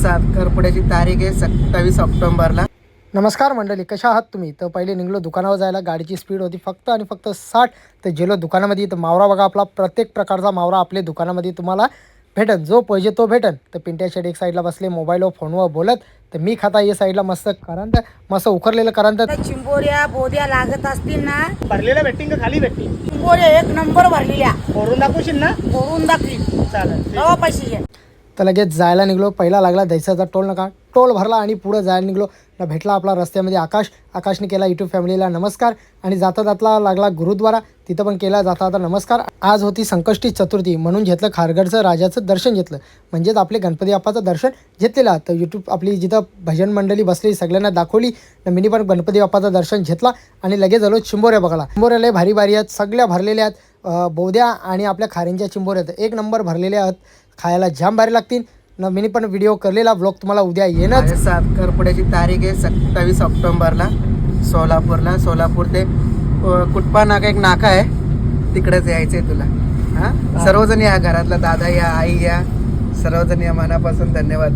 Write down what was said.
साखरपुड्याची तारीख आहे 27 ऑक्टोबरला. नमस्कार मंडळी, कशा आहात तुम्ही? तर पहिले निघलो दुकानावर जायला. गाडीची स्पीड होती फक्त आणि फक्त 60. तर गेलो दुकानामध्ये. तर मावरा बघा, आपला प्रत्येक प्रकारचा मावरा आपल्या दुकानामध्ये तुम्हाला भेटन. जो पाहिजे तो भेटन. तर पिंट्या शेड एक साईडला बसले मोबाईलवर फोनवर बोलत. तर मी खाता ये साईडला मस्त करंद, मस्त उखरलेलं करंद. चिंबोऱ्या बोद्या लागत असतील ना, भरलेल्या भेटतील का खाली भेटतील? चिंबोऱ्या एक नंबर भरलेल्या भरून दाखवशील ना? भरून दाखवी. चालेल. नवा पैसे घ्या. तर लगेच जायला निघलो. पहिला लागला दैसाचा टोल नका. टोल भरला आणि पुढं जायला निघलो. ना भेटला आपला रस्त्यामध्ये आकाशने केला यूट्यूब फॅमिलीला नमस्कार. आणि जाता जातला लागला गुरुद्वारा, तिथं पण केला जाता जाता नमस्कार. आज होती संकष्टी चतुर्थी म्हणून घेतलं खारघरचं राजाचं दर्शन घेतलं. म्हणजेच आपले गणपती बाप्पाचं दर्शन घेतलेलं. तर यूट्यूब आपली जिथं भजन मंडळी बसली सगळ्यांना दाखवली. मिनी पण गणपती बाप्पाचं दर्शन घेतला आणि लगेच आलो चिंबोऱ्या बघायला. चिंबोऱ्याला भारी भारी आहेत, सगळ्या भरलेल्या आहेत. बोद्या आणि आपल्या खारींच्या चिंबोऱ्या आहेत, एक नंबर भरलेल्या आहेत. खायला जाम भारी लागतील. मिनी पण व्हिडिओ करलेला ब्लॉग तुम्हाला उद्या येणार. साखरपुड्याची तारीख आहे 27 ऑक्टोबरला सोलापूरला. सोलापूर ते कुटपा नाका एक नाका आहे, तिकडेच यायचंय तुला. हां, सर्वजण या, घरातला दादा या, आई या, सर्वजण या. मनापासून धन्यवाद.